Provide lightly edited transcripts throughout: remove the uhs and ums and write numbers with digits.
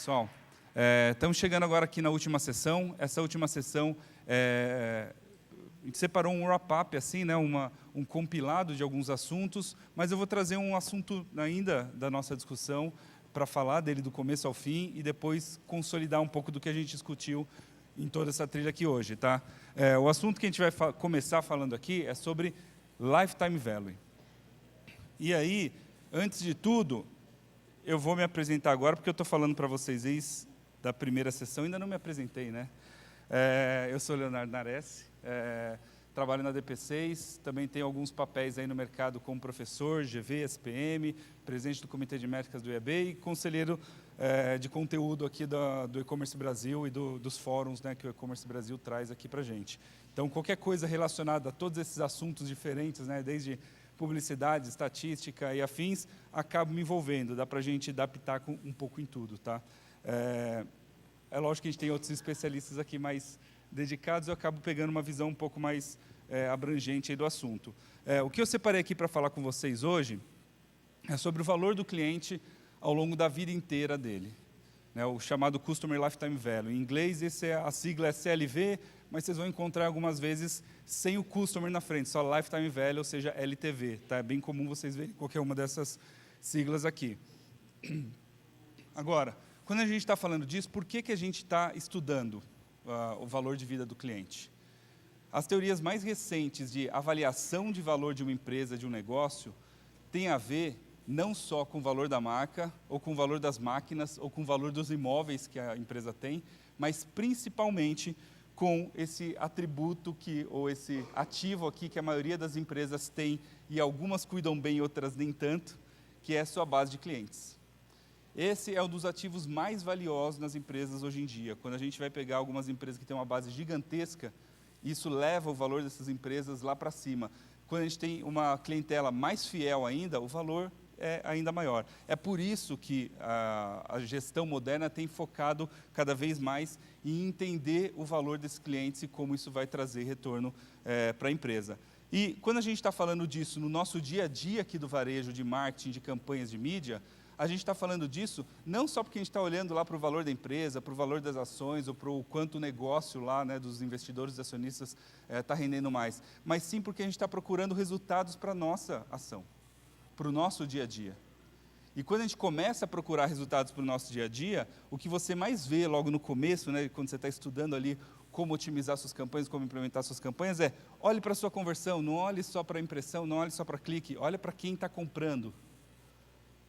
pessoal. Estamos chegando agora aqui na última sessão. Essa última sessão, a gente separou um wrap-up, assim, né, um compilado de alguns assuntos, mas eu vou trazer um assunto ainda da nossa discussão para falar dele do começo ao fim e depois consolidar um pouco do que a gente discutiu em toda essa trilha aqui hoje. Tá? O assunto que a gente vai começar falando aqui é sobre Lifetime Value. E aí, antes de tudo, eu vou me apresentar agora, porque eu estou falando para vocês desde da primeira sessão, ainda não me apresentei, né? Eu sou Leonardo Nares, trabalho na DP6, também tenho alguns papéis aí no mercado como professor, GV, SPM, presidente do Comitê de Métricas do IAB e conselheiro de conteúdo aqui do E-Commerce Brasil e dos fóruns, né, que o E-Commerce Brasil traz aqui para a gente. Então, qualquer coisa relacionada a todos esses assuntos diferentes, né, desde publicidade, estatística e afins, acabo me envolvendo, dá para a gente dar pitaco um pouco em tudo. Tá? É lógico que a gente tem outros especialistas aqui mais dedicados, eu acabo pegando uma visão um pouco mais abrangente aí do assunto. O que eu separei aqui para falar com vocês hoje é sobre o valor do cliente ao longo da vida inteira dele, né, o chamado Customer Lifetime Value. Em inglês, a sigla é CLV, mas vocês vão encontrar algumas vezes sem o Customer na frente, só Lifetime Value, ou seja, LTV. Tá? É bem comum vocês verem qualquer uma dessas siglas aqui. Agora, quando a gente está falando disso, por que a gente está estudando o valor de vida do cliente? As teorias mais recentes de avaliação de valor de uma empresa, de um negócio, têm a ver não só com o valor da marca, ou com o valor das máquinas, ou com o valor dos imóveis que a empresa tem, mas principalmente com esse atributo ou esse ativo aqui que a maioria das empresas tem, e algumas cuidam bem e outras nem tanto, que é a sua base de clientes. Esse é um dos ativos mais valiosos nas empresas hoje em dia. Quando a gente vai pegar algumas empresas que têm uma base gigantesca, isso leva o valor dessas empresas lá para cima. Quando a gente tem uma clientela mais fiel ainda, o valor é ainda maior. É por isso que a gestão moderna tem focado cada vez mais em entender o valor desses clientes e como isso vai trazer retorno para a empresa. E quando a gente está falando disso no nosso dia a dia aqui do varejo, de marketing, de campanhas de mídia, a gente está falando disso não só porque a gente está olhando lá para o valor da empresa, para o valor das ações, ou para o quanto o negócio lá, né, dos investidores e acionistas está rendendo mais, mas sim porque a gente está procurando resultados para a nossa ação, para o nosso dia a dia. E quando a gente começa a procurar resultados para o nosso dia a dia, o que você mais vê logo no começo, né, quando você está estudando ali como otimizar suas campanhas, como implementar suas campanhas, olhe para a sua conversão, não olhe só para a impressão, não olhe só para clique, olhe para quem está comprando.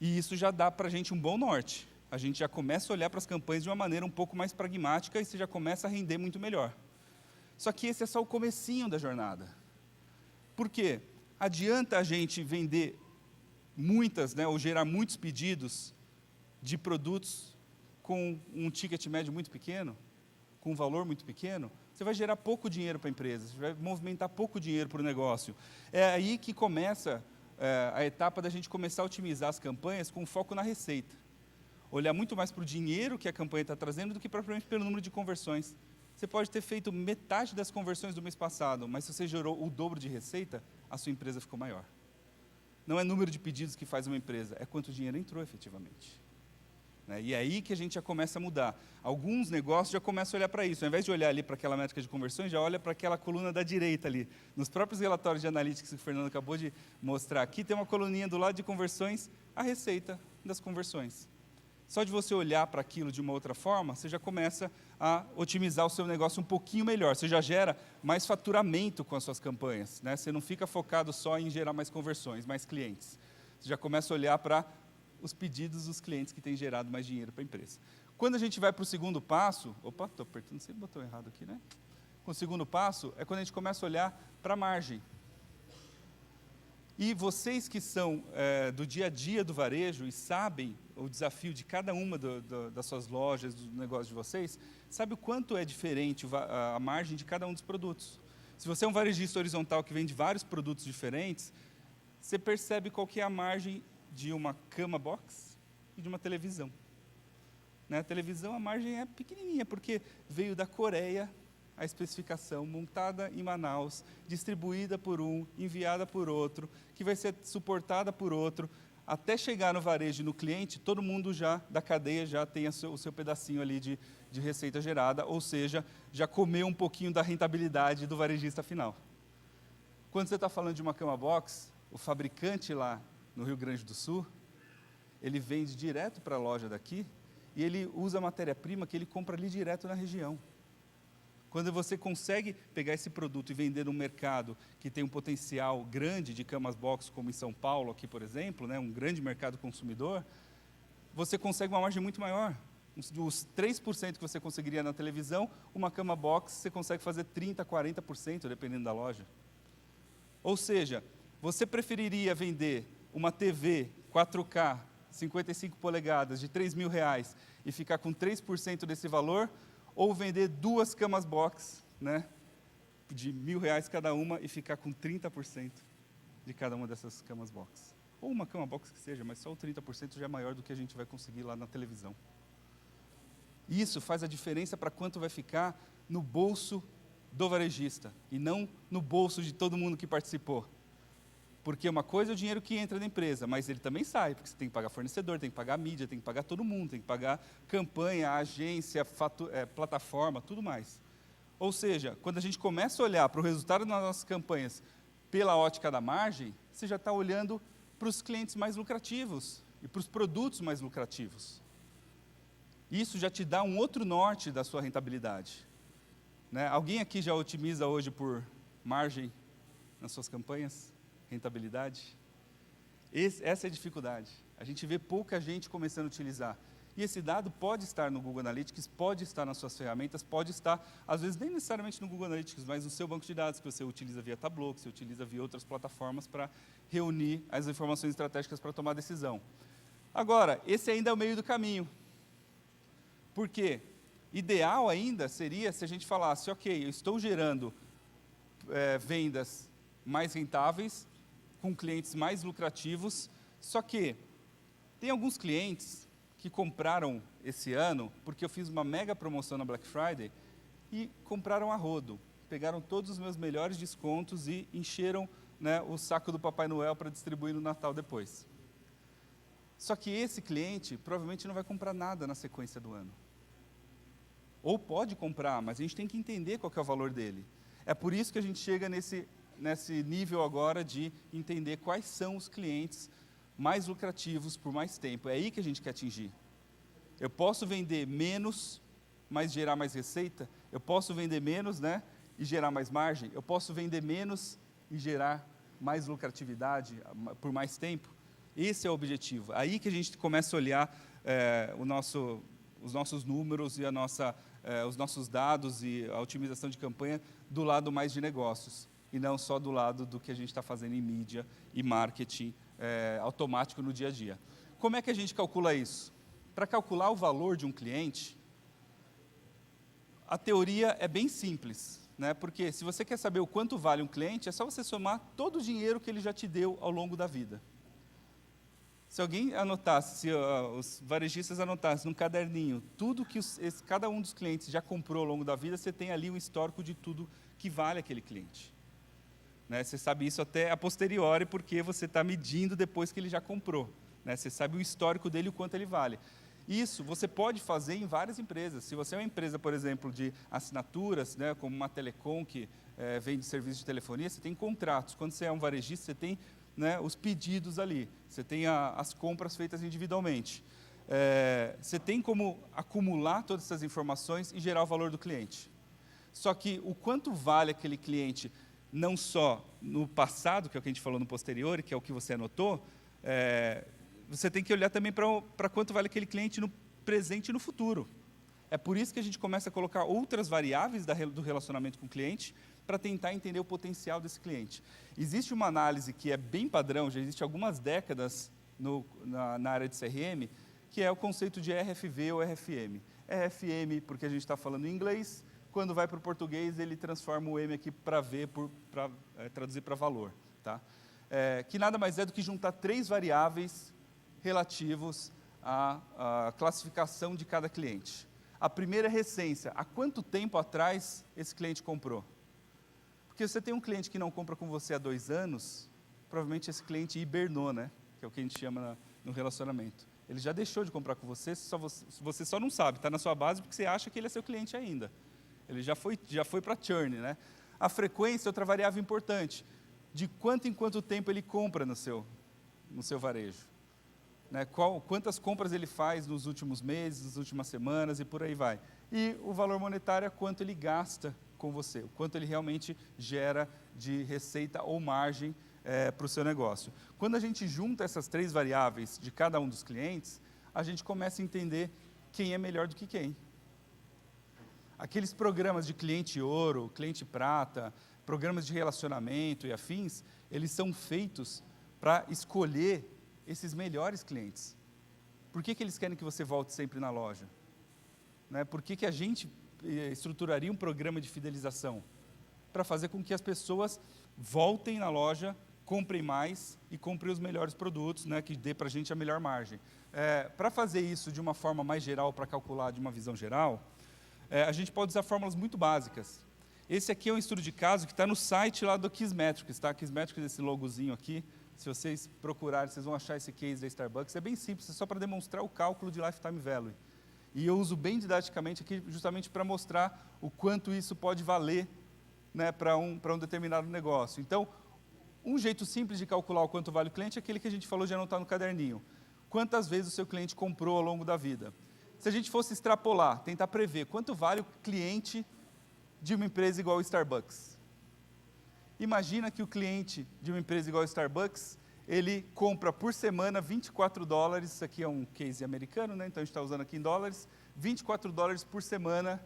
E isso já dá para a gente um bom norte. A gente já começa a olhar para as campanhas de uma maneira um pouco mais pragmática e você já começa a render muito melhor. Só que esse é só o comecinho da jornada. Por quê? Adianta a gente vender muitas, né, ou gerar muitos pedidos de produtos com um ticket médio muito pequeno, com um valor muito pequeno, você vai gerar pouco dinheiro para a empresa, você vai movimentar pouco dinheiro para o negócio. É aí que começa a etapa da gente começar a otimizar as campanhas com foco na receita. Olhar muito mais para o dinheiro que a campanha está trazendo do que propriamente pelo número de conversões. Você pode ter feito metade das conversões do mês passado, mas se você gerou o dobro de receita, a sua empresa ficou maior. Não é número de pedidos que faz uma empresa, é quanto dinheiro entrou efetivamente. E é aí que a gente já começa a mudar. Alguns negócios já começam a olhar para isso. Ao invés de olhar ali para aquela métrica de conversões, já olha para aquela coluna da direita ali. Nos próprios relatórios de analytics que o Fernando acabou de mostrar aqui, tem uma coluninha do lado de conversões, a receita das conversões. Só de você olhar para aquilo de uma outra forma, você já começa a otimizar o seu negócio um pouquinho melhor. Você já gera mais faturamento com as suas campanhas. Né? Você não fica focado só em gerar mais conversões, mais clientes. Você já começa a olhar para os pedidos dos clientes que têm gerado mais dinheiro para a empresa. Quando a gente vai para o segundo passo, opa, estou apertando sempre o botão errado aqui, né? Com o segundo passo é quando a gente começa a olhar para a margem. E vocês que são do dia a dia do varejo e sabem o desafio de cada uma das suas lojas, do negócio de vocês, sabe o quanto é diferente a margem de cada um dos produtos. Se você é um varejista horizontal que vende vários produtos diferentes, você percebe qual que é a margem de uma cama box e de uma televisão. A televisão, a margem é pequenininha, porque veio da Coreia a especificação, montada em Manaus, distribuída por um, enviada por outro, que vai ser suportada por outro. até chegar no varejo e no cliente, todo mundo já, da cadeia, já tem o seu pedacinho ali de receita gerada, ou seja, já comeu um pouquinho da rentabilidade do varejista final. Quando você está falando de uma cama box, o fabricante lá no Rio Grande do Sul, ele vende direto para a loja daqui e ele usa a matéria-prima que ele compra ali direto na região. Quando você consegue pegar esse produto e vender num mercado que tem um potencial grande de camas box, como em São Paulo, aqui, por exemplo, né, um grande mercado consumidor, você consegue uma margem muito maior. Dos 3% que você conseguiria na televisão, uma cama box você consegue fazer 30%, 40%, dependendo da loja. Ou seja, você preferiria vender uma TV 4K, 55 polegadas, de R$3.000 e ficar com 3% desse valor, ou vender 2 camas box, né, de R$1.000 cada uma e ficar com 30% de cada uma dessas camas box. Ou uma cama box que seja, mas só o 30% já é maior do que a gente vai conseguir lá na televisão. Isso faz a diferença para quanto vai ficar no bolso do varejista e não no bolso de todo mundo que participou. Porque uma coisa é o dinheiro que entra na empresa, mas ele também sai, porque você tem que pagar fornecedor, tem que pagar mídia, tem que pagar todo mundo, tem que pagar campanha, agência, plataforma, tudo mais. Ou seja, quando a gente começa a olhar para o resultado das nossas campanhas pela ótica da margem, você já está olhando para os clientes mais lucrativos e para os produtos mais lucrativos. Isso já te dá um outro norte da sua rentabilidade. Né? Alguém aqui já otimiza hoje por margem nas suas campanhas? Rentabilidade? Essa é a dificuldade. A gente vê pouca gente começando a utilizar. E esse dado pode estar no Google Analytics, pode estar nas suas ferramentas, pode estar, às vezes, nem necessariamente no Google Analytics, mas no seu banco de dados, que você utiliza via Tableau, que você utiliza via outras plataformas para reunir as informações estratégicas para tomar decisão. Agora, esse ainda é o meio do caminho. Por quê? Ideal ainda seria se a gente falasse, ok, eu estou gerando vendas mais rentáveis, com clientes mais lucrativos, só que tem alguns clientes que compraram esse ano, porque eu fiz uma mega promoção na Black Friday, e compraram a rodo. Pegaram todos os meus melhores descontos e encheram, né, o saco do Papai Noel para distribuir no Natal depois. Só que esse cliente provavelmente não vai comprar nada na sequência do ano. Ou pode comprar, mas a gente tem que entender qual que é o valor dele. É por isso que a gente chega nesse nível agora de entender quais são os clientes mais lucrativos por mais tempo. É aí que a gente quer atingir. Eu posso vender menos, mas gerar mais receita? Eu posso vender menos, né, e gerar mais margem? Eu posso vender menos e gerar mais lucratividade por mais tempo? Esse é o objetivo. Aí que a gente começa a olhar os nossos números e os nossos dados e a otimização de campanha do lado mais de negócios, e não só do lado do que a gente está fazendo em mídia e marketing automático no dia a dia. Como é que a gente calcula isso? Para calcular o valor de um cliente, a teoria é bem simples, né? Porque se você quer saber o quanto vale um cliente, é só você somar todo o dinheiro que ele já te deu ao longo da vida. Se alguém anotasse, se os varejistas anotassem num caderninho tudo que cada um dos clientes já comprou ao longo da vida, você tem ali um histórico de tudo que vale aquele cliente. Né? Você sabe isso até a posteriori, porque você está medindo depois que ele já comprou. Né? Você sabe o histórico dele, o quanto ele vale. Isso você pode fazer em várias empresas. Se você é uma empresa, por exemplo, de assinaturas, né, como uma telecom que vende serviço de telefonia, você tem contratos. Quando você é um varejista, você tem, né, os pedidos ali. Você tem as compras feitas individualmente. Você tem como acumular todas essas informações e gerar o valor do cliente. Só que o quanto vale aquele cliente, não só no passado, que é o que a gente falou no posterior, que é o que você anotou, você tem que olhar também para quanto vale aquele cliente no presente e no futuro. É por isso que a gente começa a colocar outras variáveis do relacionamento com o cliente para tentar entender o potencial desse cliente. Existe uma análise que é bem padrão, já existe há algumas décadas na área de CRM, que é o conceito de RFV ou RFM. RFM, porque a gente está falando em inglês, quando vai para o português, ele transforma o M aqui para V, para traduzir para valor. Tá? Que nada mais é do que juntar 3 variáveis relativos à classificação de cada cliente. A primeira é recência. Há quanto tempo atrás esse cliente comprou? Porque se você tem um cliente que não compra com você há 2 anos, provavelmente esse cliente hibernou, né? que é o que a gente chama no relacionamento. Ele já deixou de comprar com você, você só não sabe, está na sua base porque você acha que ele é seu cliente ainda. Ele já foi para churn, né? A frequência é outra variável importante. De quanto em quanto tempo ele compra no seu varejo. Né? Quantas compras ele faz nos últimos meses, nas últimas semanas e por aí vai. E o valor monetário é quanto ele gasta com você, o quanto ele realmente gera de receita ou margem para o seu negócio. Quando a gente junta essas 3 variáveis de cada um dos clientes, a gente começa a entender quem é melhor do que quem. Aqueles programas de cliente ouro, cliente prata, programas de relacionamento e afins, eles são feitos para escolher esses melhores clientes. Por que eles querem que você volte sempre na loja? Né? Por que a gente estruturaria um programa de fidelização? Para fazer com que as pessoas voltem na loja, comprem mais e comprem os melhores produtos, né, que dê para a gente a melhor margem. Para fazer isso de uma forma mais geral, para calcular de uma visão geral, a gente pode usar fórmulas muito básicas. Esse aqui é um estudo de caso que está no site lá do Kissmetrics, tá? Kissmetrics, esse logozinho aqui, se vocês procurarem, vocês vão achar esse case da Starbucks. É bem simples, é só para demonstrar o cálculo de lifetime value. E eu uso bem didaticamente aqui, justamente para mostrar o quanto isso pode valer, né, para um determinado negócio. Então, um jeito simples de calcular o quanto vale o cliente é aquele que a gente falou de anotar no caderninho. Quantas vezes o seu cliente comprou ao longo da vida? Se a gente fosse extrapolar, tentar prever quanto vale o cliente de uma empresa igual ao Starbucks. Imagina que o cliente de uma empresa igual ao Starbucks, ele compra por semana $24, isso aqui é um case americano, né? Então a gente está usando aqui em dólares, $24 por semana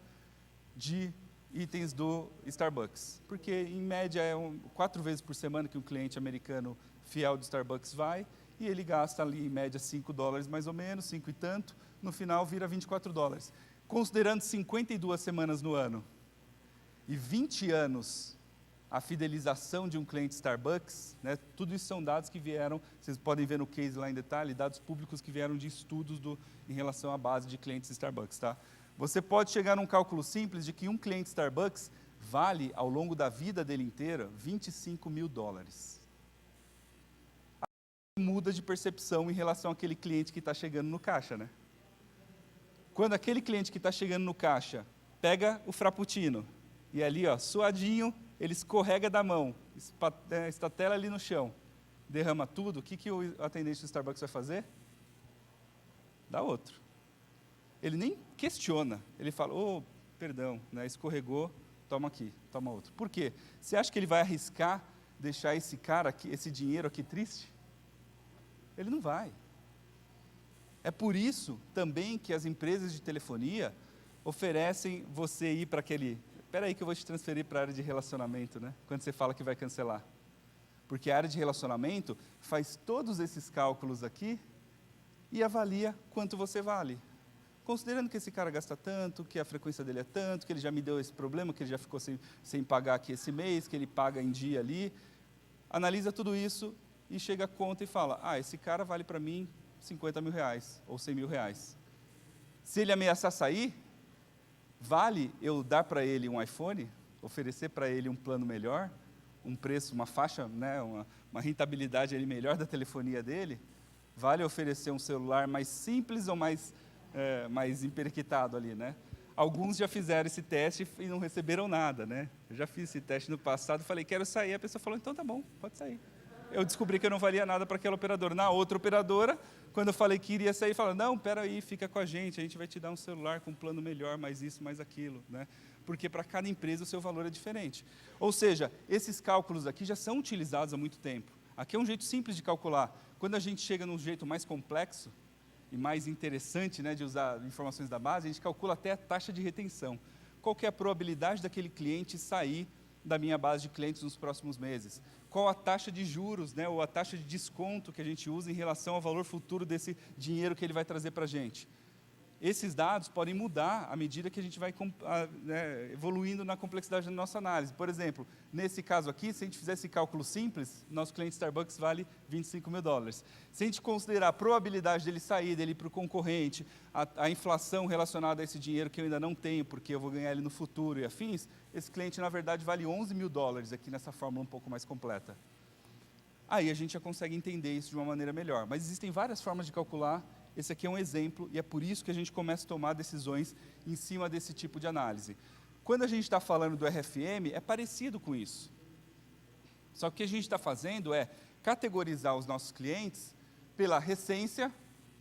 de itens do Starbucks. Porque, em média, 4 vezes por semana que um cliente americano fiel do Starbucks vai, e ele gasta ali, em média, $5 mais ou menos, 5 e tanto, no final vira $24. Considerando 52 semanas no ano e 20 anos a fidelização de um cliente Starbucks, né, tudo isso são dados que vieram, vocês podem ver no case lá em detalhe, dados públicos que vieram de estudos em relação à base de clientes Starbucks. Tá? Você pode chegar num cálculo simples de que um cliente Starbucks vale, ao longo da vida dele inteira, $25 mil. Muda de percepção em relação àquele cliente que está chegando no caixa, né? Quando aquele cliente que está chegando no caixa pega o frappuccino e ali, ó, suadinho, ele escorrega da mão, estatela ali no chão, derrama tudo, o que o atendente do Starbucks vai fazer? Dá outro. Ele nem questiona, ele fala, perdão, né, escorregou, toma aqui, toma outro. Por quê? Você acha que ele vai arriscar deixar esse cara aqui, esse dinheiro aqui triste? Ele não vai. É por isso também que as empresas de telefonia oferecem você ir para aquele... Espera aí que eu vou te transferir para a área de relacionamento, né? Quando você fala que vai cancelar. Porque a área de relacionamento faz todos esses cálculos aqui e avalia quanto você vale. Considerando que esse cara gasta tanto, que a frequência dele é tanto, que ele já me deu esse problema, que ele já ficou sem pagar aqui esse mês, que ele paga em dia ali. Analisa tudo isso e chega a conta e fala, esse cara vale para mim R$50 mil ou R$100 mil. Se ele ameaçar sair, vale eu dar para ele um iPhone, oferecer para ele um plano melhor, um preço, uma faixa, né, uma rentabilidade ali melhor da telefonia dele? Vale oferecer um celular mais simples ou mais emperiquitado ali, né? Alguns já fizeram esse teste e não receberam nada, né? Eu já fiz esse teste no passado, falei, quero sair, a pessoa falou, então tá bom, pode sair. Eu descobri que eu não valia nada para aquela operadora. Na outra operadora, quando eu falei que iria sair, falaram, não, peraí, fica com a gente vai te dar um celular com um plano melhor, mais isso, mais aquilo, né? Porque para cada empresa o seu valor é diferente. Ou seja, esses cálculos aqui já são utilizados há muito tempo. Aqui é um jeito simples de calcular. Quando a gente chega num jeito mais complexo e mais interessante, né, de usar informações da base, a gente calcula até a taxa de retenção. Qual que é a probabilidade daquele cliente sair da minha base de clientes nos próximos meses? Qual a taxa de juros, né, ou a taxa de desconto que a gente usa em relação ao valor futuro desse dinheiro que ele vai trazer para a gente? Esses dados podem mudar à medida que a gente vai evoluindo na complexidade da nossa análise. Por exemplo, nesse caso aqui, se a gente fizer esse cálculo simples, nosso cliente Starbucks vale $25 mil. Se a gente considerar a probabilidade dele sair, dele ir para o concorrente, a inflação relacionada a esse dinheiro que eu ainda não tenho, porque eu vou ganhar ele no futuro e afins, esse cliente, na verdade, vale $11 mil aqui nessa fórmula um pouco mais completa. aí a gente já consegue entender isso de uma maneira melhor. Mas existem várias formas de calcular, esse aqui é um exemplo, e é por isso que a gente começa a tomar decisões em cima desse tipo de análise. Quando a gente está falando do RFM, é parecido com isso. Só que o que a gente está fazendo é categorizar os nossos clientes pela recência,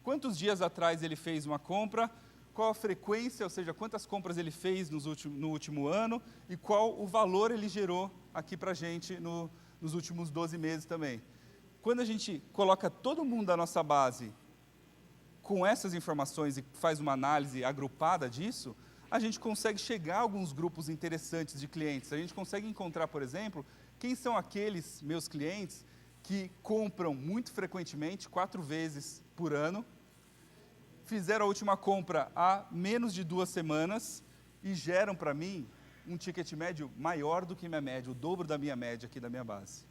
quantos dias atrás ele fez uma compra, qual a frequência, ou seja, quantas compras ele fez no último ano e qual o valor ele gerou aqui para a gente nos últimos 12 meses também. Quando a gente coloca todo mundo da nossa base com essas informações e faz uma análise agrupada disso, a gente consegue chegar a alguns grupos interessantes de clientes. A gente consegue encontrar, por exemplo, quem são aqueles meus clientes que compram muito frequentemente, 4 vezes por ano, fizeram a última compra há menos de 2 semanas e geram para mim um ticket médio maior do que minha média, o dobro da minha média aqui da minha base.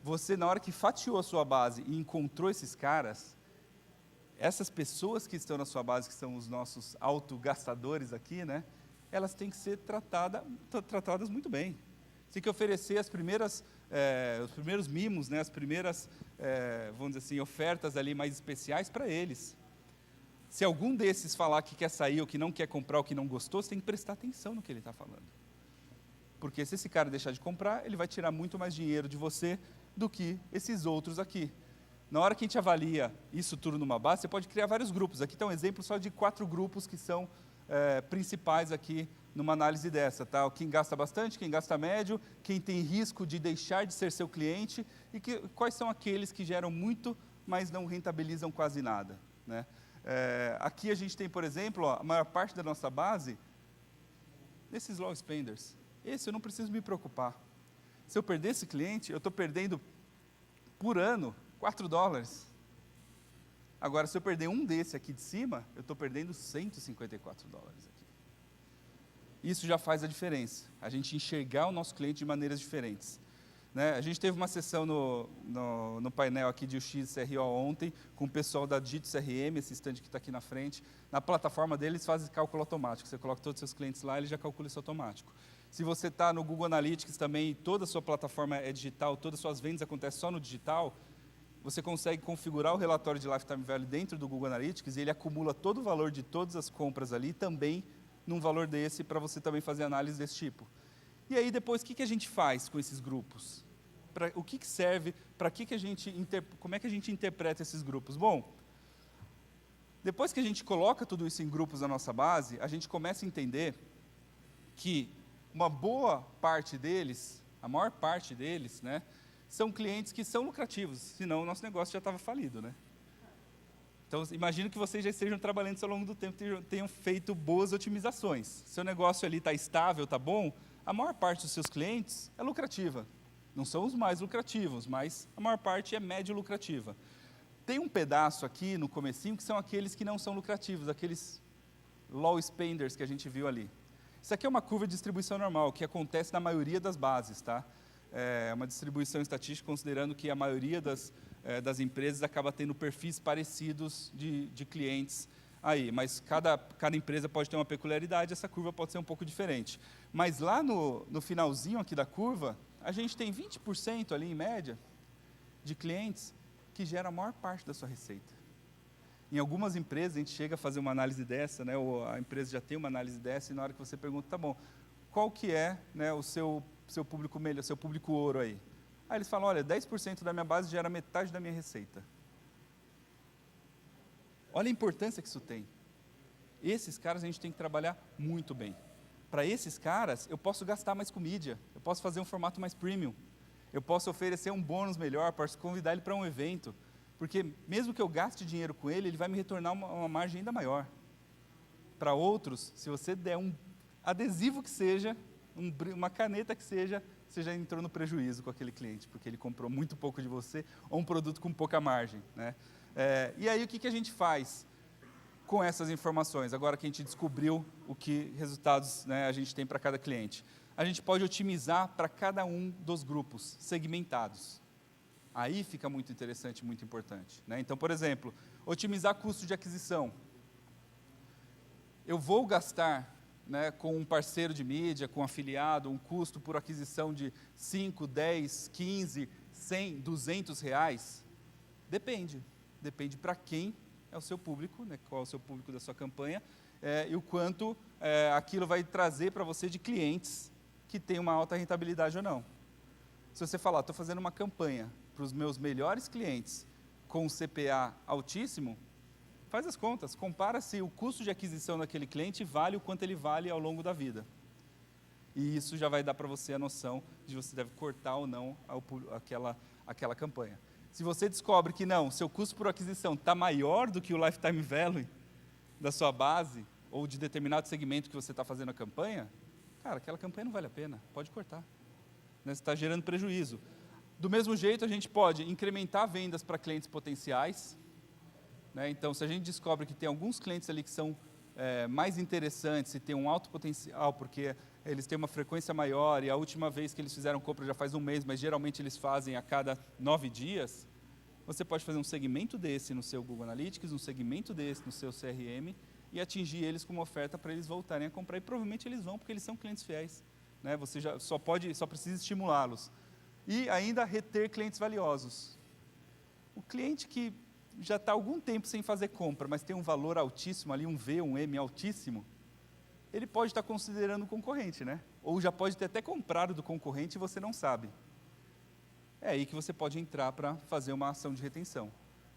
Você, na hora que fatiou a sua base e encontrou esses caras, essas pessoas que estão na sua base, que são os nossos autogastadores aqui, né, elas têm que ser tratadas muito bem. Você tem que oferecer os primeiros mimos, né, as primeiras, vamos dizer assim, ofertas ali mais especiais para eles. Se algum desses falar que quer sair, ou que não quer comprar, ou que não gostou, você tem que prestar atenção no que ele está falando. Porque se esse cara deixar de comprar, ele vai tirar muito mais dinheiro de você do que esses outros aqui. Na hora que a gente avalia isso tudo numa base, você pode criar vários grupos. Aqui está um exemplo só de 4 grupos que são principais aqui numa análise dessa. Tá? Quem gasta bastante, quem gasta médio, quem tem risco de deixar de ser seu cliente e quais são aqueles que geram muito, mas não rentabilizam quase nada. Né? Aqui a gente tem, por exemplo, a maior parte da nossa base desses low spenders. Esse eu não preciso me preocupar. Se eu perder esse cliente, eu estou perdendo por ano $4. Agora, se eu perder um desse aqui de cima, eu estou perdendo $154 aqui. Isso já faz a diferença, a gente enxergar o nosso cliente de maneiras diferentes. Né? A gente teve uma sessão no painel aqui de UX CRO ontem, com o pessoal da Digito CRM, esse stand que está aqui na frente. Na plataforma deles faz cálculo automático, você coloca todos os seus clientes lá, ele já calcula isso automático. Se você está no Google Analytics também, toda a sua plataforma é digital, todas as suas vendas acontecem só no digital, você consegue configurar o relatório de Lifetime Value dentro do Google Analytics e ele acumula todo o valor de todas as compras ali também num valor desse para você também fazer análise desse tipo. E aí depois, o que a gente faz com esses grupos? O que serve, como é que a gente interpreta esses grupos? Bom, depois que a gente coloca tudo isso em grupos na nossa base, a gente começa a entender que uma boa parte deles, a maior parte deles, né, são clientes que são lucrativos, senão o nosso negócio já estava falido. Né? Então, imagino que vocês já estejam trabalhando isso ao longo do tempo, tenham feito boas otimizações. Seu negócio ali está estável, está bom, a maior parte dos seus clientes é lucrativa. Não são os mais lucrativos, mas a maior parte é médio lucrativa. Tem um pedaço aqui no comecinho que são aqueles que não são lucrativos, aqueles low spenders que a gente viu ali. Isso aqui é uma curva de distribuição normal, que acontece na maioria das bases. Tá? É uma distribuição estatística, considerando que a maioria das empresas acaba tendo perfis parecidos de clientes aí, mas cada empresa pode ter uma peculiaridade, essa curva pode ser um pouco diferente. Mas lá no finalzinho aqui da curva, a gente tem 20% ali, em média, de clientes que geram a maior parte da sua receita. Em algumas empresas, a gente chega a fazer uma análise dessa, né, ou a empresa já tem uma análise dessa, e na hora que você pergunta, tá bom, qual que é, né, o seu público melhor, seu público ouro aí? Aí eles falam, olha, 10% da minha base gera metade da minha receita. Olha a importância que isso tem. Esses caras a gente tem que trabalhar muito bem. Para esses caras, eu posso gastar mais com mídia, eu posso fazer um formato mais premium, eu posso oferecer um bônus melhor, posso convidar ele para um evento, porque mesmo que eu gaste dinheiro com ele, ele vai me retornar uma margem ainda maior. Para outros, se você der um adesivo que seja, uma caneta que seja, você já entrou no prejuízo com aquele cliente, porque ele comprou muito pouco de você, ou um produto com pouca margem. Né? E aí o que a gente faz com essas informações, agora que a gente descobriu o que resultados, né, a gente tem para cada cliente? A gente pode otimizar para cada um dos grupos segmentados. Aí fica muito interessante, muito importante. Né? Então, por exemplo, otimizar custo de aquisição. Eu vou gastar, né, com um parceiro de mídia, com um afiliado, um custo por aquisição de 5, 10, 15, 100, 200 reais? Depende. Depende para quem é o seu público, né? Qual é o seu público da sua campanha, e o quanto aquilo vai trazer para você de clientes que tem uma alta rentabilidade ou não. Se você falar, estou fazendo uma campanha para os meus melhores clientes com um CPA altíssimo, faz as contas, compara se o custo de aquisição daquele cliente vale o quanto ele vale ao longo da vida. E isso já vai dar para você a noção de você deve cortar ou não aquela campanha. Se você descobre que não, seu custo por aquisição está maior do que o lifetime value da sua base, ou de determinado segmento que você está fazendo a campanha, cara, aquela campanha não vale a pena, pode cortar. Né? Você está gerando prejuízo. Do mesmo jeito, a gente pode incrementar vendas para clientes potenciais. Né? Então, se a gente descobre que tem alguns clientes ali que são mais interessantes e tem um alto potencial, porque eles têm uma frequência maior e a última vez que eles fizeram compra já faz um mês, mas geralmente eles fazem a cada 9 dias, você pode fazer um segmento desse no seu Google Analytics, um segmento desse no seu CRM e atingir eles com uma oferta para eles voltarem a comprar. E provavelmente eles vão, porque eles são clientes fiéis. Né? Você só precisa estimulá-los. E ainda reter clientes valiosos. O cliente que já está há algum tempo sem fazer compra, mas tem um valor altíssimo ali, um V, um M altíssimo, ele pode estar considerando o concorrente, né? Ou já pode ter até comprado do concorrente e você não sabe. É aí que você pode entrar para fazer uma ação de retenção.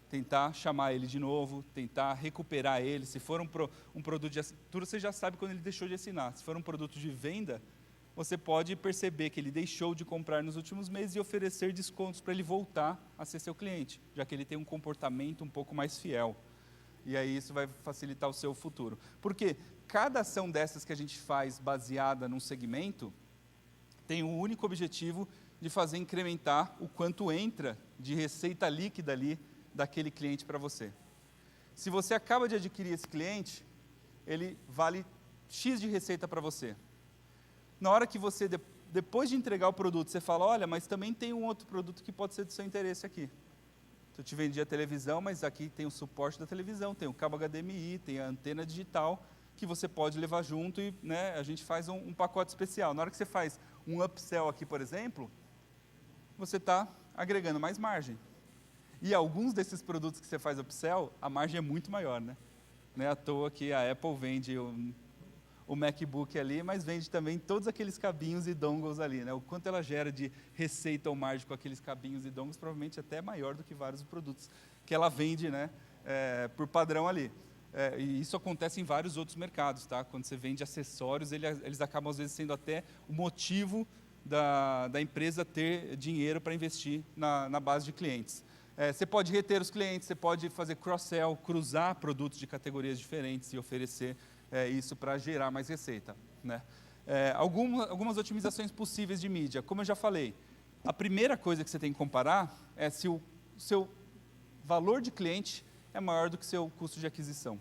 Tentar chamar ele de novo, tentar recuperar ele. Se for um produto de assinatura, você já sabe quando ele deixou de assinar. Se for um produto de venda, você pode perceber que ele deixou de comprar nos últimos meses e oferecer descontos para ele voltar a ser seu cliente, já que ele tem um comportamento um pouco mais fiel. E aí isso vai facilitar o seu futuro. Porque cada ação dessas que a gente faz baseada num segmento tem um único objetivo de fazer incrementar o quanto entra de receita líquida ali daquele cliente para você. Se você acaba de adquirir esse cliente, ele vale X de receita para você. Na hora que você, depois de entregar o produto, você fala, olha, mas também tem um outro produto que pode ser do seu interesse aqui. Eu te vendi a televisão, mas aqui tem o suporte da televisão, tem o cabo HDMI, tem a antena digital, que você pode levar junto e né, a gente faz um pacote especial. Na hora que você faz um upsell aqui, por exemplo, você está agregando mais margem. E alguns desses produtos que você faz upsell, a margem é muito maior, né? Não é à toa que a Apple vende o MacBook ali, mas vende também todos aqueles cabinhos e dongles ali, né? O quanto ela gera de receita ou margem com aqueles cabinhos e dongles, provavelmente até maior do que vários produtos que ela vende, né? Por padrão ali. E isso acontece em vários outros mercados, tá? Quando você vende acessórios, eles acabam às vezes sendo até o motivo da empresa ter dinheiro para investir na base de clientes. Você pode reter os clientes, você pode fazer cross-sell, cruzar produtos de categorias diferentes e oferecer isso para gerar mais receita. Né? Algumas otimizações possíveis de mídia. Como eu já falei, a primeira coisa que você tem que comparar é se o seu valor de cliente é maior do que o seu custo de aquisição.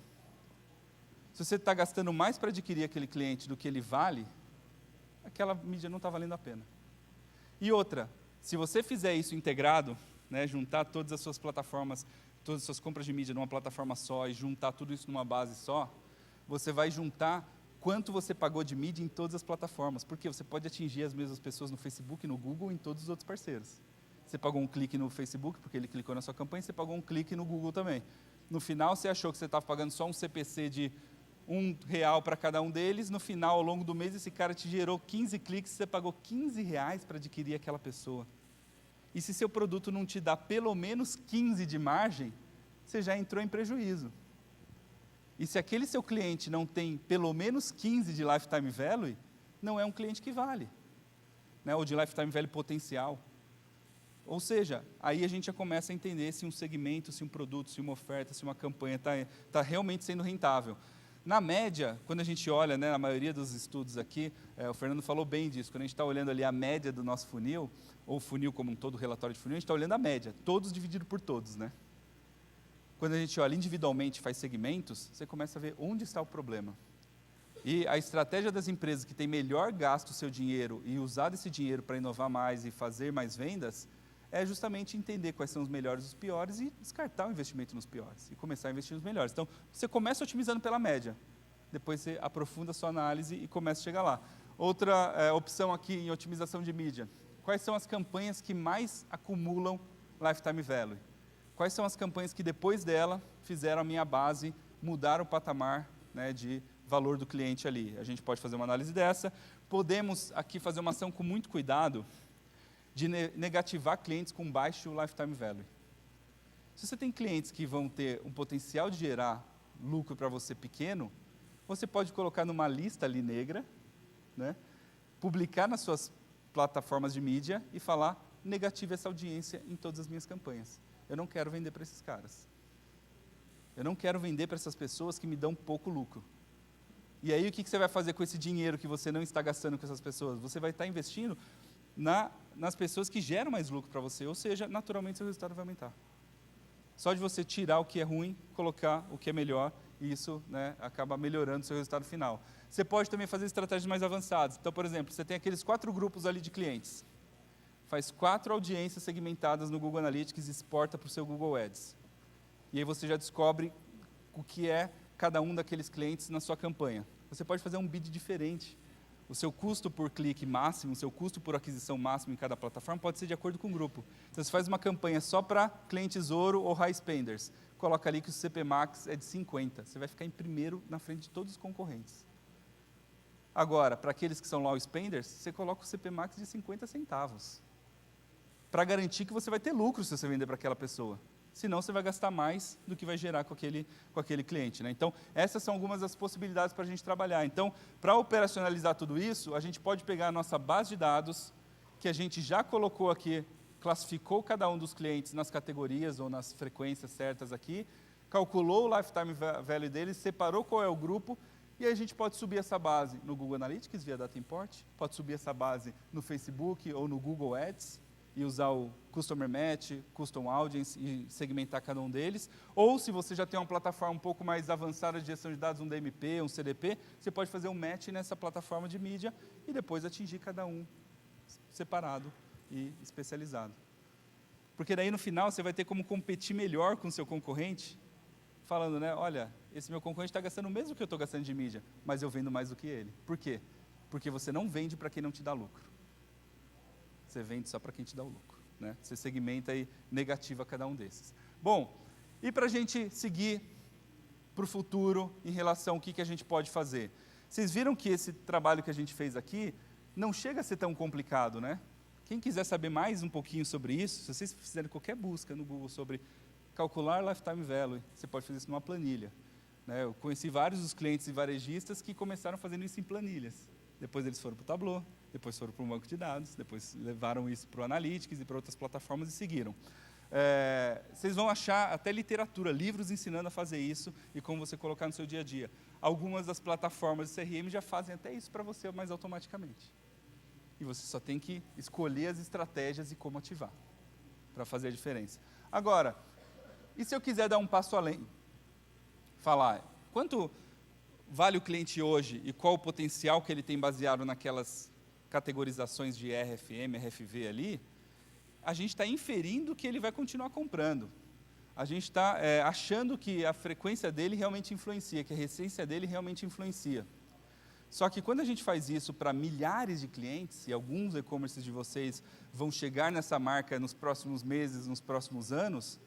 Se você está gastando mais para adquirir aquele cliente do que ele vale, aquela mídia não está valendo a pena. E outra, se você fizer isso integrado, né, juntar todas as suas plataformas, todas as suas compras de mídia numa plataforma só e juntar tudo isso numa base só, você vai juntar quanto você pagou de mídia em todas as plataformas, porque você pode atingir as mesmas pessoas no Facebook, no Google e em todos os outros parceiros. Você pagou um clique no Facebook, porque ele clicou na sua campanha, você pagou um clique no Google também. No final, você achou que você estava pagando só um CPC de R$1 para cada um deles, no final, ao longo do mês, esse cara te gerou 15 cliques, você pagou R$15 para adquirir aquela pessoa. E se seu produto não te dá pelo menos 15 de margem, você já entrou em prejuízo. E se aquele seu cliente não tem pelo menos 15 de lifetime value, não é um cliente que vale. Né? Ou de lifetime value potencial. Ou seja, aí a gente já começa a entender se um segmento, se um produto, se uma oferta, se uma campanha está realmente sendo rentável. Na média, quando a gente olha, né, na maioria dos estudos aqui, o Fernando falou bem disso, quando a gente está olhando ali a média do nosso funil, ou funil como um todo, relatório de funil, a gente está olhando a média, todos dividido por todos, né? Quando a gente olha individualmente, faz segmentos, você começa a ver onde está o problema. E a estratégia das empresas que tem melhor gasto o seu dinheiro e usar esse dinheiro para inovar mais e fazer mais vendas, é justamente entender quais são os melhores e os piores e descartar o investimento nos piores e começar a investir nos melhores. Então, você começa otimizando pela média, depois você aprofunda a sua análise e começa a chegar lá. Outra opção aqui em otimização de mídia, quais são as campanhas que mais acumulam Lifetime Value? Quais são as campanhas que depois dela fizeram a minha base mudar o patamar, né, de valor do cliente ali? A gente pode fazer uma análise dessa. Podemos aqui fazer uma ação com muito cuidado de negativar clientes com baixo Lifetime Value. Se você tem clientes que vão ter um potencial de gerar lucro para você pequeno, você pode colocar numa lista ali negra, né, publicar nas suas plataformas de mídia e falar: negative essa audiência em todas as minhas campanhas. Eu não quero vender para esses caras. Eu não quero vender para essas pessoas que me dão pouco lucro. E aí o que você vai fazer com esse dinheiro que você não está gastando com essas pessoas? Você vai estar investindo nas pessoas que geram mais lucro para você, ou seja, naturalmente seu resultado vai aumentar. Só de você tirar o que é ruim, colocar o que é melhor, e isso, né, acaba melhorando o seu resultado final. Você pode também fazer estratégias mais avançadas. Então, por exemplo, você tem aqueles 4 grupos ali de clientes. Faz 4 audiências segmentadas no Google Analytics e exporta para o seu Google Ads. E aí você já descobre o que é cada um daqueles clientes na sua campanha. Você pode fazer um bid diferente. O seu custo por clique máximo, o seu custo por aquisição máximo em cada plataforma pode ser de acordo com o grupo. Então, você faz uma campanha só para clientes ouro ou high spenders. Coloca ali que o CP Max é de 50. Você vai ficar em primeiro na frente de todos os concorrentes. Agora, para aqueles que são low spenders, você coloca o CP Max de 50 centavos. Para garantir que você vai ter lucro se você vender para aquela pessoa. Senão, você vai gastar mais do que vai gerar com aquele cliente, né? Então, essas são algumas das possibilidades para a gente trabalhar. Então, para operacionalizar tudo isso, a gente pode pegar a nossa base de dados, que a gente já colocou aqui, classificou cada um dos clientes nas categorias ou nas frequências certas aqui, calculou o lifetime value deles, separou qual é o grupo, e aí a gente pode subir essa base no Google Analytics via Data Import, pode subir essa base no Facebook ou no Google Ads, e usar o Customer Match, Custom Audience e segmentar cada um deles. Ou, se você já tem uma plataforma um pouco mais avançada de gestão de dados, um DMP, um CDP, você pode fazer um match nessa plataforma de mídia e depois atingir cada um separado e especializado. Porque daí, no final, você vai ter como competir melhor com o seu concorrente, falando, né, olha, esse meu concorrente está gastando o mesmo que eu estou gastando de mídia, mas eu vendo mais do que ele. Por quê? Porque você não vende para quem não te dá lucro. Você vende só para quem te dá o lucro, né? Você segmenta e negativa cada um desses. Bom, e para a gente seguir para o futuro em relação ao que a gente pode fazer? Vocês viram que esse trabalho que a gente fez aqui não chega a ser tão complicado, né? Quem quiser saber mais um pouquinho sobre isso, se vocês fizerem qualquer busca no Google sobre calcular lifetime value, você pode fazer isso numa planilha, né? Eu conheci vários dos clientes e varejistas que começaram fazendo isso em planilhas. Depois eles foram para o Tableau, depois foram para um banco de dados, depois levaram isso para o Analytics e para outras plataformas e seguiram. Vocês vão achar até literatura, livros ensinando a fazer isso e como você colocar no seu dia a dia. Algumas das plataformas de CRM já fazem até isso para você mais automaticamente. E você só tem que escolher as estratégias e como ativar para fazer a diferença. Agora, e se eu quiser dar um passo além? Falar, quanto vale o cliente hoje e qual o potencial que ele tem baseado naquelas categorizações de RFM, RFV ali, a gente está inferindo que ele vai continuar comprando. A gente está achando que a frequência dele realmente influencia, que a recência dele realmente influencia. Só que quando a gente faz isso para milhares de clientes, e alguns e-commerces de vocês vão chegar nessa marca nos próximos meses, nos próximos anos,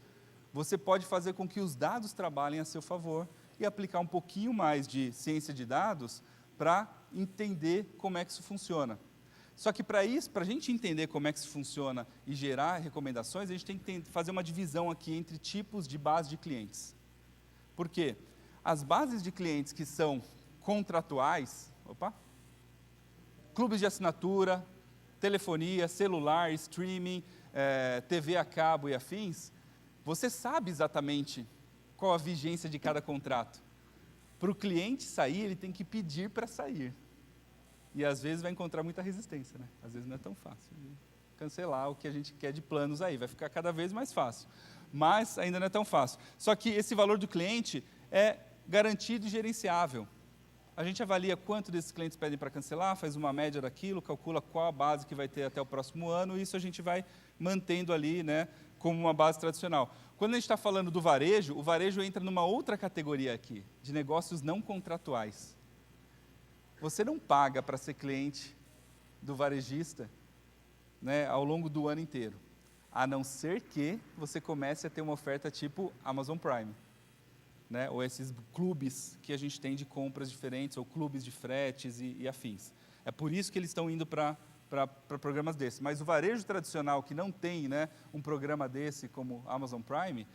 você pode fazer com que os dados trabalhem a seu favor e aplicar um pouquinho mais de ciência de dados para entender como é que isso funciona. Só que para isso, para a gente entender como é que isso funciona e gerar recomendações, a gente tem que fazer uma divisão aqui entre tipos de base de clientes. Por quê? As bases de clientes que são contratuais, clubes de assinatura, telefonia, celular, streaming, TV a cabo e afins, você sabe exatamente qual a vigência de cada contrato. Para o cliente sair, ele tem que pedir para sair. E às vezes vai encontrar muita resistência, né? Às vezes não é tão fácil de cancelar o que a gente quer de planos aí, vai ficar cada vez mais fácil. Mas ainda não é tão fácil. Só que esse valor do cliente é garantido e gerenciável. A gente avalia quanto desses clientes pedem para cancelar, faz uma média daquilo, calcula qual a base que vai ter até o próximo ano, e isso a gente vai mantendo ali, né, como uma base tradicional. Quando a gente está falando do varejo, o varejo entra numa outra categoria aqui, de negócios não contratuais. Você não paga para ser cliente do varejista né, ao longo do ano inteiro. A não ser que você comece a ter uma oferta tipo Amazon Prime, né, ou esses clubes que a gente tem de compras diferentes, ou clubes de fretes e afins. É por isso que eles estão indo para programas desses. Mas o varejo tradicional, que não tem, né, um programa desse como Amazon Prime,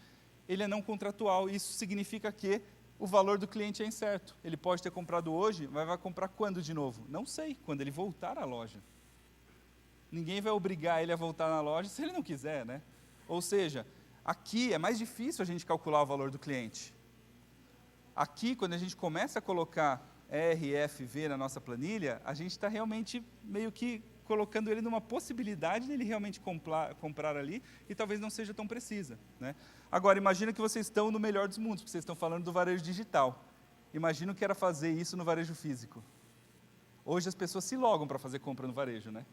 ele é não contratual. Isso significa que o valor do cliente é incerto. Ele pode ter comprado hoje, mas vai comprar quando de novo? Não sei, quando ele voltar à loja. Ninguém vai obrigar ele a voltar na loja se ele não quiser, né? Ou seja, aqui é mais difícil a gente calcular o valor do cliente. Aqui, quando a gente começa a colocar RFV na nossa planilha, a gente está realmente meio que colocando ele numa possibilidade dele realmente comprar ali e talvez não seja tão precisa, né? Agora, imagina que vocês estão no melhor dos mundos, porque vocês estão falando do varejo digital. Imagina o que era fazer isso no varejo físico. Hoje as pessoas se logam para fazer compra no varejo, né?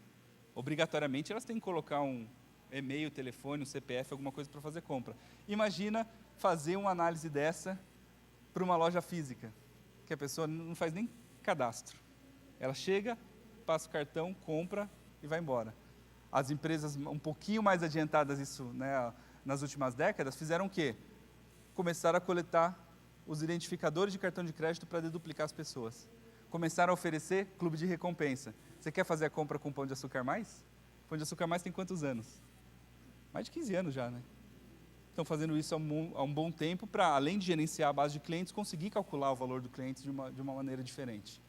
Obrigatoriamente elas têm que colocar um e-mail, telefone, um CPF, alguma coisa para fazer compra. Imagina fazer uma análise dessa para uma loja física, que a pessoa não faz nem cadastro. Ela chega, passa o cartão, compra e vai embora. As empresas um pouquinho mais adiantadas isso, né, nas últimas décadas, fizeram o quê? Começaram a coletar os identificadores de cartão de crédito para deduplicar as pessoas. Começaram a oferecer clube de recompensa. Você quer fazer a compra com Pão de Açúcar Mais? Pão de Açúcar Mais tem quantos anos? Mais de 15 anos já, né? Estão fazendo isso há um bom tempo para, além de gerenciar a base de clientes, conseguir calcular o valor do cliente de uma maneira diferente.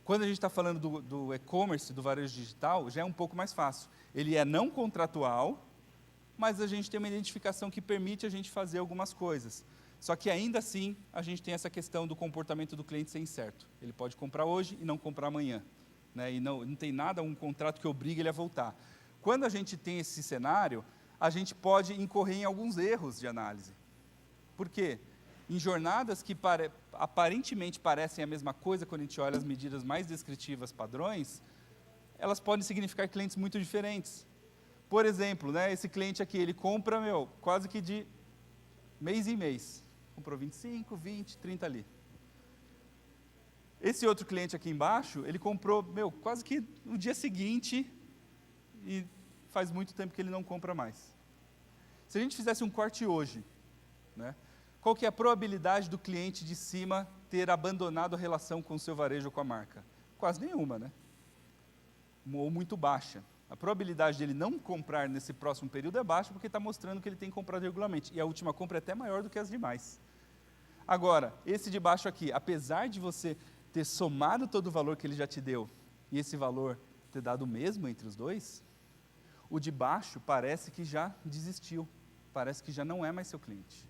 Quando a gente está falando do e-commerce, do varejo digital, já é um pouco mais fácil. Ele é não contratual, mas a gente tem uma identificação que permite a gente fazer algumas coisas. Só que ainda assim, a gente tem essa questão do comportamento do cliente ser incerto. Ele pode comprar hoje e não comprar amanhã, né? E não tem nada, um contrato que obriga ele a voltar. Quando a gente tem esse cenário, a gente pode incorrer em alguns erros de análise. Por quê? Em jornadas que aparentemente parecem a mesma coisa, quando a gente olha as medidas mais descritivas padrões, elas podem significar clientes muito diferentes. Por exemplo, né, esse cliente aqui, ele compra, quase que de mês em mês. Comprou 25, 20, 30 ali. Esse outro cliente aqui embaixo, ele comprou, quase que no dia seguinte e faz muito tempo que ele não compra mais. Se a gente fizesse um corte hoje, né, qual que é a probabilidade do cliente de cima ter abandonado a relação com o seu varejo ou com a marca? Quase nenhuma, né? Ou muito baixa. A probabilidade dele não comprar nesse próximo período é baixa porque está mostrando que ele tem comprado regularmente. E a última compra é até maior do que as demais. Agora, esse de baixo aqui, apesar de você ter somado todo o valor que ele já te deu e esse valor ter dado o mesmo entre os dois, o de baixo parece que já desistiu, parece que já não é mais seu cliente.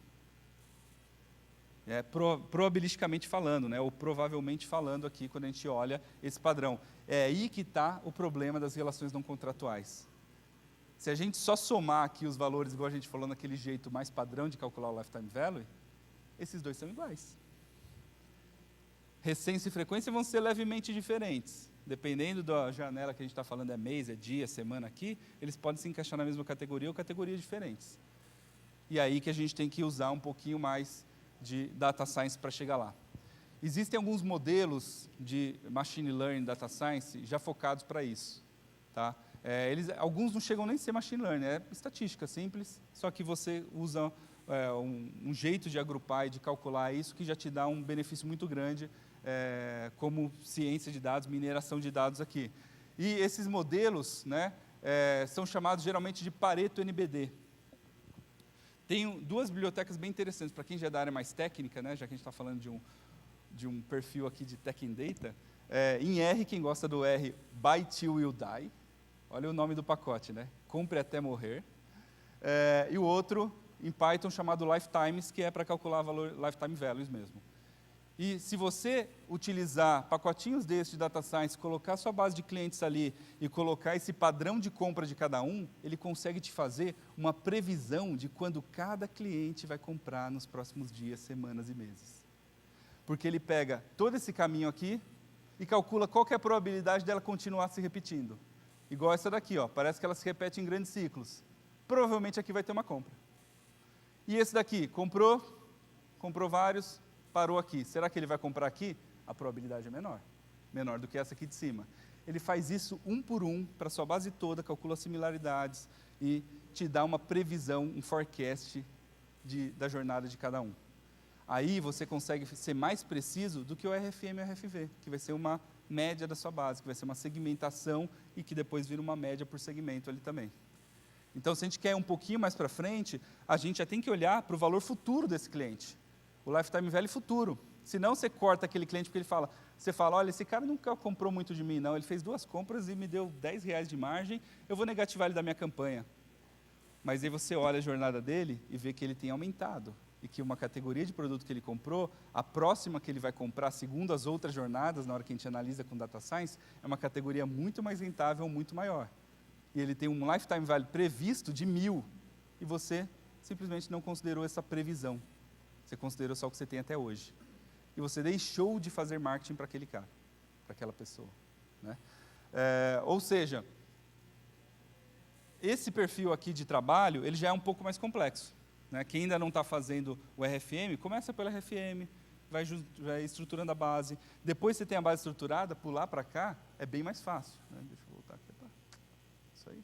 Probabilisticamente falando, né, ou provavelmente falando aqui, quando a gente olha esse padrão. É aí que está o problema das relações não contratuais. Se a gente só somar aqui os valores, igual a gente falou naquele jeito mais padrão de calcular o lifetime value, esses dois são iguais. Recência e frequência vão ser levemente diferentes. Dependendo da janela que a gente está falando, é mês, é dia, semana aqui, eles podem se encaixar na mesma categoria ou categorias diferentes. E aí que a gente tem que usar um pouquinho mais de data science para chegar lá. Existem alguns modelos de machine learning, data science, já focados para isso. Tá? Alguns não chegam nem a ser machine learning, é estatística simples, só que você usa um jeito de agrupar e de calcular isso que já te dá um benefício muito grande, como ciência de dados, mineração de dados aqui. E esses modelos, né, são chamados geralmente de Pareto NBD. Tem duas bibliotecas bem interessantes, para quem já é da área mais técnica, né, já que a gente está falando de um perfil aqui de Tech and Data. Em R, quem gosta do R, Buy Till You Die. Olha o nome do pacote, né? Compre até morrer. E o outro, em Python, chamado Lifetimes, que é para calcular valor, Lifetime Values mesmo. E se você utilizar pacotinhos desses de Data Science, colocar sua base de clientes ali e colocar esse padrão de compra de cada um, ele consegue te fazer uma previsão de quando cada cliente vai comprar nos próximos dias, semanas e meses. Porque ele pega todo esse caminho aqui e calcula qual que é a probabilidade dela continuar se repetindo. Igual essa daqui, ó, parece que ela se repete em grandes ciclos. Provavelmente aqui vai ter uma compra. E esse daqui, comprou vários, parou aqui. Será que ele vai comprar aqui? A probabilidade é menor do que essa aqui de cima. ele faz isso um por um para a sua base toda, calcula similaridades e te dá uma previsão, um forecast da jornada de cada um. Aí você consegue ser mais preciso do que o RFM e o RFV, que vai ser uma média da sua base, que vai ser uma segmentação e que depois vira uma média por segmento ali também. Então, se a gente quer um pouquinho mais para frente, a gente já tem que olhar para o valor futuro desse cliente, o lifetime value futuro. Senão você corta aquele cliente porque você fala, olha, esse cara nunca comprou muito de mim, não, ele fez 2 compras e me deu R$10 de margem, eu vou negativar ele da minha campanha. Mas aí você olha a jornada dele e vê que ele tem aumentado, e que uma categoria de produto que ele comprou, a próxima que ele vai comprar, segundo as outras jornadas, na hora que a gente analisa com Data Science, é uma categoria muito mais rentável, muito maior. E ele tem um lifetime value previsto de 1.000, e você simplesmente não considerou essa previsão. Você considerou só o que você tem até hoje. E você deixou de fazer marketing para aquele cara, para aquela pessoa. Né? Ou seja, esse perfil aqui de trabalho, ele já é um pouco mais complexo. Né? Quem ainda não está fazendo o RFM, começa pelo RFM, vai estruturando a base. Depois você tem a base estruturada, pular para cá é bem mais fácil. Né? Deixa eu voltar aqui. Isso aí.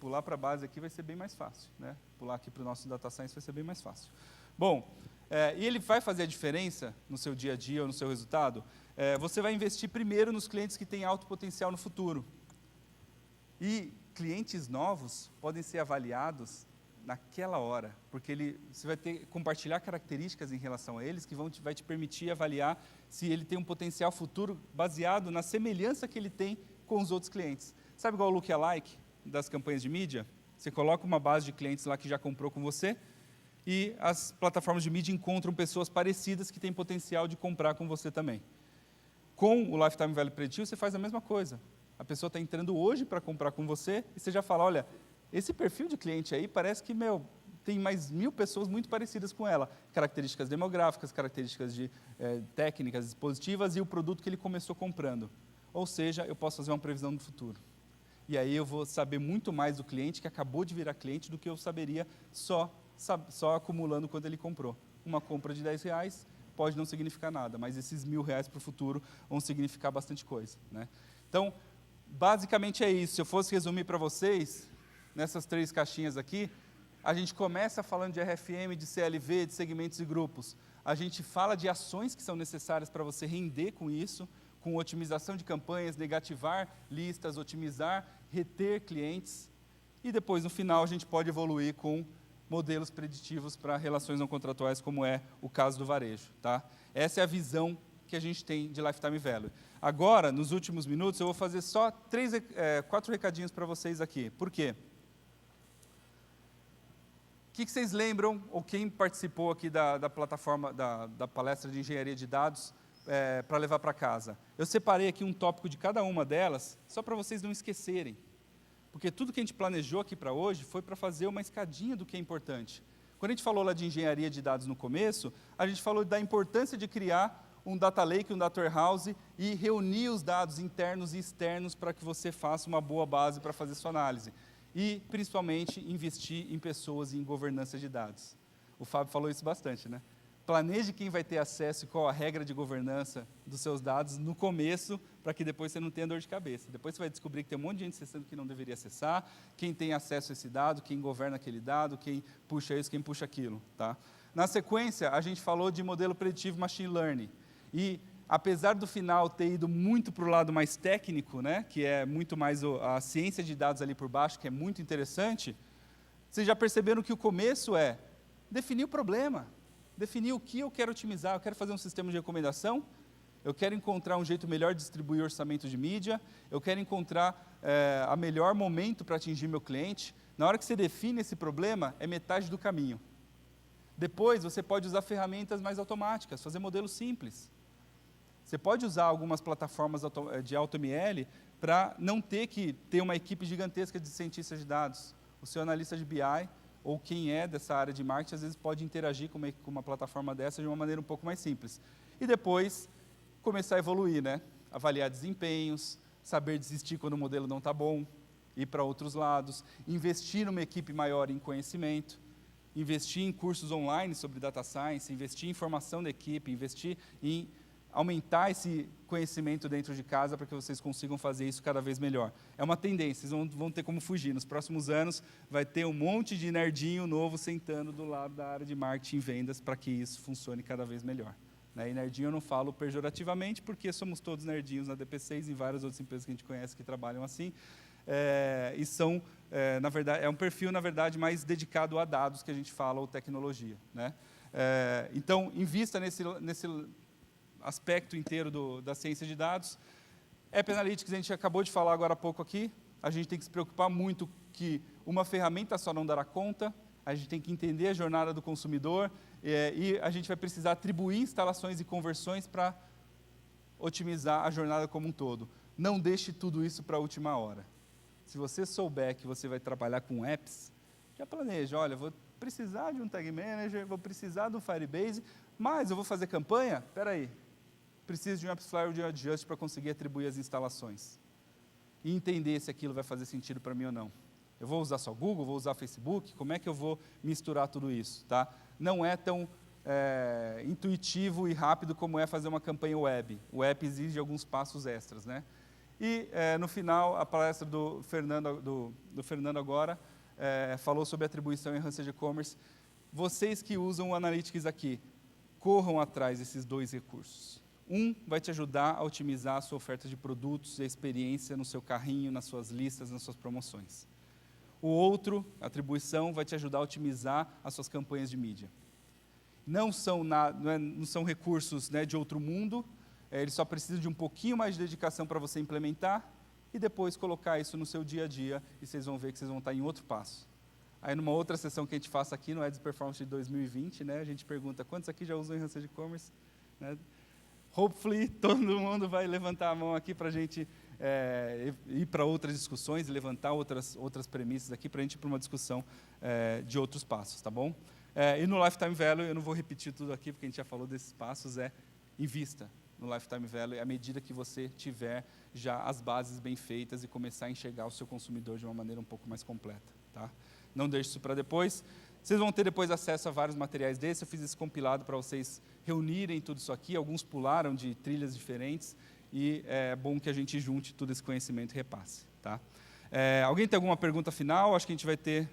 Pular para a base aqui vai ser bem mais fácil. Né? Pular aqui para o nosso Data Science vai ser bem mais fácil. Bom, e ele vai fazer a diferença no seu dia a dia ou no seu resultado? Você vai investir primeiro nos clientes que têm alto potencial no futuro. E clientes novos podem ser avaliados naquela hora, porque você vai compartilhar características em relação a eles que vai te permitir avaliar se ele tem um potencial futuro baseado na semelhança que ele tem com os outros clientes. Sabe igual o lookalike das campanhas de mídia? Você coloca uma base de clientes lá que já comprou com você e as plataformas de mídia encontram pessoas parecidas que têm potencial de comprar com você também. Com o Lifetime Value Preditivo, você faz a mesma coisa. A pessoa está entrando hoje para comprar com você e você já fala, olha, esse perfil de cliente aí parece que, tem mais 1.000 pessoas muito parecidas com ela. Características demográficas, características de técnicas, dispositivas e o produto que ele começou comprando. Ou seja, eu posso fazer uma previsão do futuro. E aí eu vou saber muito mais do cliente que acabou de virar cliente do que eu saberia só acumulando quando ele comprou. Uma compra de R$10 pode não significar nada, mas esses R$1.000 para o futuro vão significar bastante coisa. Né? Então, basicamente é isso. Se eu fosse resumir para vocês, nessas 3 caixinhas aqui, a gente começa falando de RFM, de CLV, de segmentos e grupos. A gente fala de ações que são necessárias para você render com isso, com otimização de campanhas, negativar listas, otimizar, reter clientes. E depois, no final, a gente pode evoluir com modelos preditivos para relações não contratuais, como é o caso do varejo. Tá? Essa é a visão que a gente tem de Lifetime Value. Agora, nos últimos minutos, eu vou fazer só 4 recadinhos para vocês aqui. Por quê? O que vocês lembram, ou quem participou aqui da plataforma, da palestra de engenharia de dados, para levar para casa? Eu separei aqui um tópico de cada uma delas, só para vocês não esquecerem. Porque tudo que a gente planejou aqui para hoje foi para fazer uma escadinha do que é importante. Quando a gente falou lá de engenharia de dados no começo, a gente falou da importância de criar um data lake, um data warehouse e reunir os dados internos e externos para que você faça uma boa base para fazer sua análise. E, principalmente, investir em pessoas e em governança de dados. O Fábio falou isso bastante, né? Planeje quem vai ter acesso e qual a regra de governança dos seus dados no começo, para que depois você não tenha dor de cabeça. Depois você vai descobrir que tem um monte de gente acessando que não deveria acessar, quem tem acesso a esse dado, quem governa aquele dado, quem puxa isso, quem puxa aquilo. Tá? Na sequência, a gente falou de modelo preditivo Machine Learning. E, apesar do final ter ido muito para o lado mais técnico, né, que é muito mais a ciência de dados ali por baixo, que é muito interessante, vocês já perceberam que o começo é definir o problema, definir o que eu quero otimizar. Eu quero fazer um sistema de recomendação, eu quero encontrar um jeito melhor de distribuir orçamento de mídia, eu quero encontrar o melhor momento para atingir meu cliente. Na hora que você define esse problema, é metade do caminho. Depois, você pode usar ferramentas mais automáticas, fazer modelos simples. Você pode usar algumas plataformas de AutoML para não ter que ter uma equipe gigantesca de cientistas de dados. O seu analista de BI, ou quem é dessa área de marketing, às vezes pode interagir com uma plataforma dessa de uma maneira um pouco mais simples. E depois, começar a evoluir, né? Avaliar desempenhos, saber desistir quando o modelo não está bom, ir para outros lados, investir numa equipe maior em conhecimento, investir em cursos online sobre data science, investir em formação da equipe, investir em aumentar esse conhecimento dentro de casa para que vocês consigam fazer isso cada vez melhor. É uma tendência, vocês vão ter como fugir. Nos próximos anos vai ter um monte de nerdinho novo sentando do lado da área de marketing e vendas para que isso funcione cada vez melhor. Né? E nerdinho eu não falo pejorativamente, porque somos todos nerdinhos na DP6 e em várias outras empresas que a gente conhece que trabalham assim. E são, na verdade, é um perfil, na verdade, mais dedicado a dados que a gente fala, ou tecnologia. Né? Então, invista nesse aspecto inteiro da ciência de dados. App Analytics, a gente acabou de falar agora há pouco aqui, a gente tem que se preocupar muito que uma ferramenta só não dará conta, a gente tem que entender a jornada do consumidor, e a gente vai precisar atribuir instalações e conversões para otimizar a jornada como um todo. Não deixe tudo isso para a última hora. Se você souber que você vai trabalhar com apps, já planeja, olha, vou precisar de um Tag Manager, vou precisar de um Firebase, mas eu vou fazer campanha? Espera aí. Preciso de um AppsFlyer ou de um Adjust para conseguir atribuir as instalações. E entender se aquilo vai fazer sentido para mim ou não. Eu vou usar só Google, vou usar Facebook, como é que eu vou misturar tudo isso? Tá? Não é tão intuitivo e rápido como é fazer uma campanha web. O app exige alguns passos extras. Né? E, no final, a palestra do Fernando agora falou sobre atribuição em Enhanced E-Commerce. Vocês que usam o Analytics aqui, corram atrás desses dois recursos. Um vai te ajudar a otimizar a sua oferta de produtos e a experiência no seu carrinho, nas suas listas, nas suas promoções. O outro, a atribuição, vai te ajudar a otimizar as suas campanhas de mídia. Não são recursos, né, de outro mundo, eles só precisam de um pouquinho mais de dedicação para você implementar e depois colocar isso no seu dia a dia e vocês vão ver que vocês vão estar em outro passo. Aí, numa outra sessão que a gente faça aqui, no Ads Performance de 2020, né, a gente pergunta quantos aqui já usam Enhanced E-Commerce? Né? Hopefully, todo mundo vai levantar a mão aqui para a gente ir para outras discussões e levantar outras premissas aqui para a gente ir para uma discussão de outros passos, tá bom? E no Lifetime Value, eu não vou repetir tudo aqui, porque a gente já falou desses passos, invista no Lifetime Value à medida que você tiver já as bases bem feitas e começar a enxergar o seu consumidor de uma maneira um pouco mais completa. Tá? Não deixe isso para depois. Vocês vão ter depois acesso a vários materiais desses. Eu fiz esse compilado para vocês reunirem tudo isso aqui. Alguns pularam de trilhas diferentes e é bom que a gente junte todo esse conhecimento e repasse. Tá? Alguém tem alguma pergunta final? Acho que a gente vai ter...